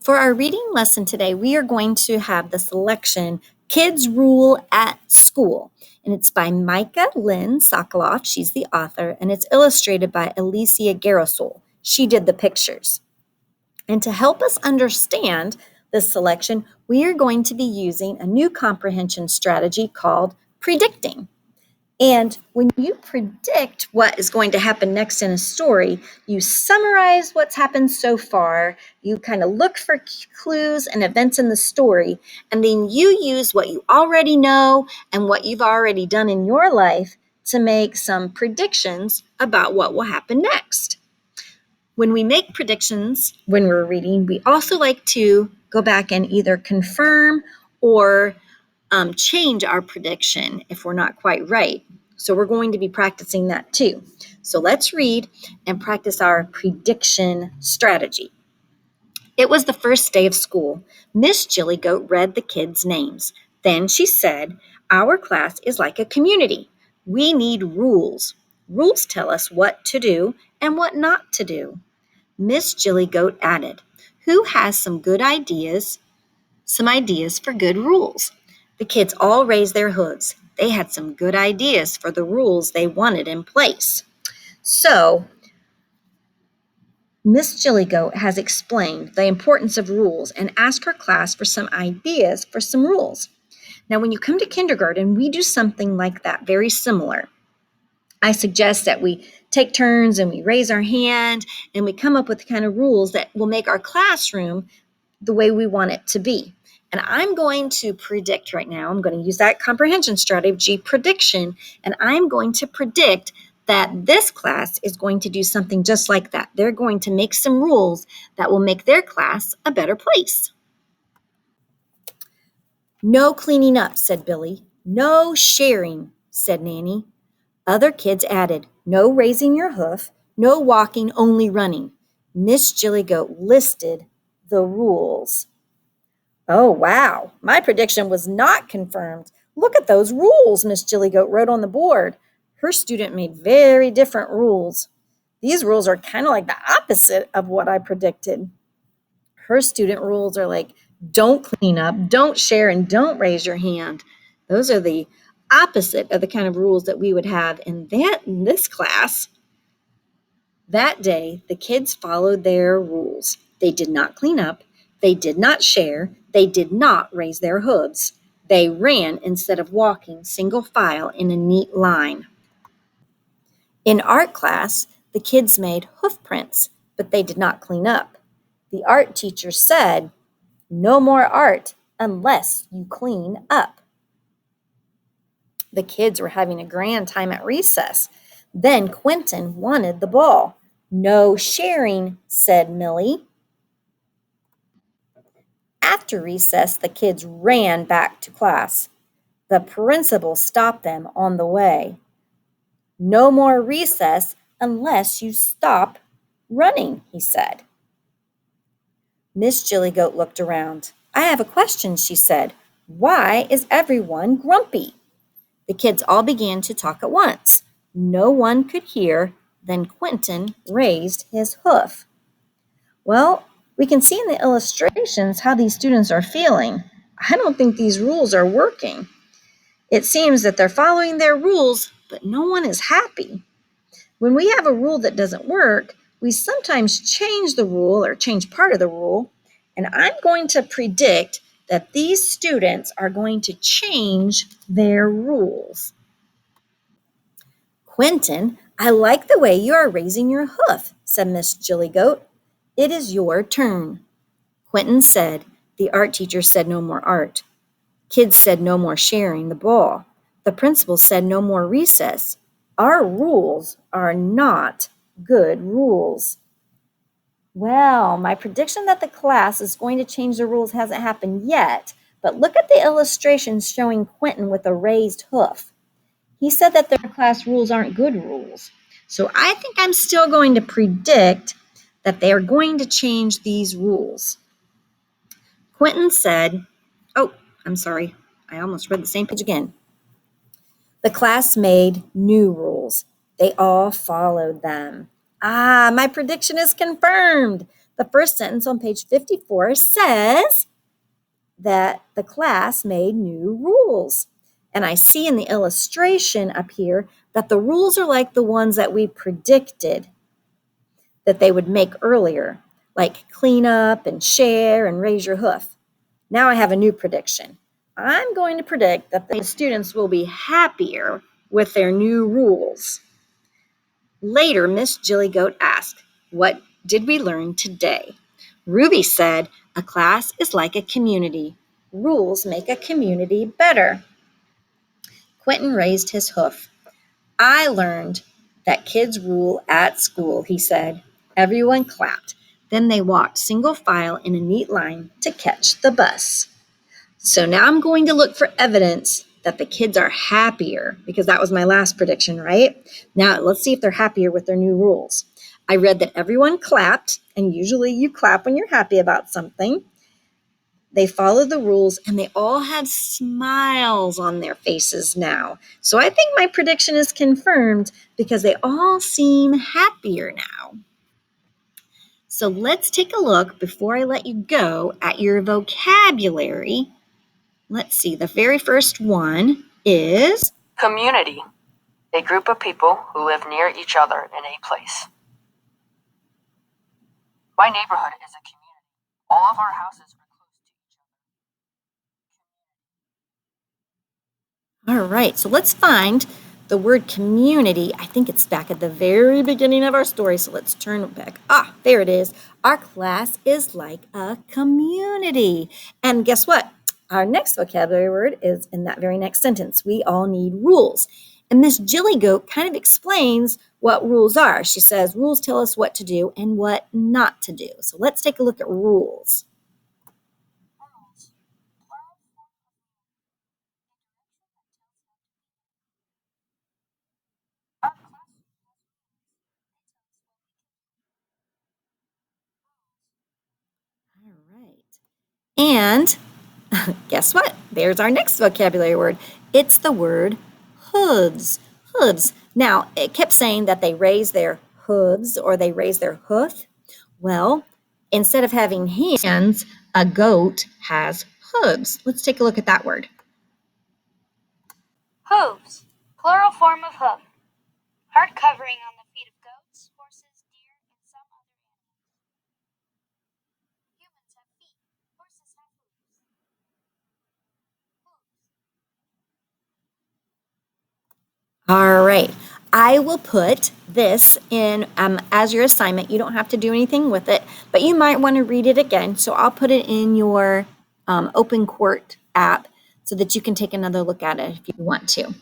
For our reading lesson today, we are going to have the selection Kids Rule at School. And it's by Micah Lynn Sokoloff. She's the author, and it's illustrated by Alicia Garosol. She did the pictures. And to help us understand this selection, we are going to be using a new comprehension strategy called predicting. And when you predict what is going to happen next in a story, you summarize what's happened so far, you kind of look for clues and events in the story, and then you use what you already know and what you've already done in your life to make some predictions about what will happen next. When we make predictions when we're reading, we also like to go back and either confirm or change our prediction if we're not quite right. So we're going to be practicing that too. So let's read and practice our prediction strategy. It was the first day of school. Miss Jillygoat read the kids' names. Then she said, "Our class is like a community. We need rules. Rules tell us what to do and what not to do." Miss Jillygoat added, "Who has some ideas for good rules?" The kids all raised their hoods. They had some good ideas for the rules they wanted in place. So, Miss Jillygoat has explained the importance of rules and asked her class for some ideas for some rules. Now, when you come to kindergarten, we do something like that, very similar. I suggest that we take turns and we raise our hand and we come up with the kind of rules that will make our classroom the way we want it to be. And I'm going to predict right now. I'm going to use that comprehension strategy, prediction, and I'm going to predict that this class is going to do something just like that. They're going to make some rules that will make their class a better place. "No cleaning up," said Billy. "No sharing," said Nanny. Other kids added, "No raising your hoof, no walking, only running." Miss Jillygoat listed the rules. "Oh, wow, my prediction was not confirmed. Look at those rules," Miss Jillygoat wrote on the board. Her student made very different rules. "These rules are kind of like the opposite of what I predicted." Her student rules are like, don't clean up, don't share, and don't raise your hand. Those are the opposite of the kind of rules that we would have in this class. That day, the kids followed their rules. They did not clean up, they did not share, they did not raise their hooves. They ran instead of walking single file in a neat line. In art class, the kids made hoof prints, but they did not clean up. The art teacher said, "No more art unless you clean up." The kids were having a grand time at recess. Then Quentin wanted the ball. "No sharing," said Millie. After recess, the kids ran back to class. The principal stopped them on the way. "No more recess unless you stop running," he said. Miss Jillygoat looked around. "I have a question," she said. "Why is everyone grumpy?" The kids all began to talk at once. No one could hear. Then Quentin raised his hoof. Well, we can see in the illustrations how these students are feeling. I don't think these rules are working. It seems that they're following their rules, but no one is happy. When we have a rule that doesn't work, we sometimes change the rule or change part of the rule, and I'm going to predict that these students are going to change their rules. "Quentin, I like the way you are raising your hoof," said Miss Jillygoat. "It is your turn." Quentin said, "The art teacher said no more art." Kids said no more sharing the ball. The principal said no more recess. Our rules are not good rules. Well, my prediction that the class is going to change the rules hasn't happened yet, but look at the illustrations showing Quentin with a raised hoof. He said that their class rules aren't good rules. So I think I'm still going to predict that they are going to change these rules. Quentin said, oh, I'm sorry, I almost read the same page again. The class made new rules. They all followed them. My prediction is confirmed. The first sentence on page 54 says that the class made new rules. And I see in the illustration up here that the rules are like the ones that we predicted that they would make earlier, like clean up and share and raise your hoof. Now I have a new prediction. I'm going to predict that the students will be happier with their new rules. Later, Miss Jillygoat asked, "What did we learn today?" Ruby said, "A class is like a community. Rules make a community better." Quentin raised his hoof. "I learned that kids rule at school," he said. Everyone clapped. Then they walked single file in a neat line to catch the bus. So now I'm going to look for evidence that the kids are happier, because that was my last prediction, right? Now let's see if they're happier with their new rules. I read that everyone clapped, and usually you clap when you're happy about something. They followed the rules, and they all have smiles on their faces now. So I think my prediction is confirmed because they all seem happier now. So let's take a look before I let you go at your vocabulary. Let's see, the very first one is community, a group of people who live near each other in a place. My neighborhood is a community. All of our houses are close to each All right, so let's find the word community. I think it's back at the very beginning of our story, so let's turn back. There it is. Our class is like a community. And guess what? Our next vocabulary word is in that very next sentence. We all need rules. And Miss Jillygoat kind of explains what rules are. She says rules tell us what to do and what not to do. So let's take a look at rules. All right. And guess what? There's our next vocabulary word. It's the word hooves. Hooves. Now, it kept saying that they raise their hooves or they raise their hoof. Well, instead of having hands, a goat has hooves. Let's take a look at that word. Hooves, plural form of hoof. Hard covering on the feet of goats, horses, deer, and some other animals. Humans have feet. Horses have hooves. All right. I will put this in as your assignment. You don't have to do anything with it, but you might want to read it again. So I'll put it in your Open Court app so that you can take another look at it if you want to.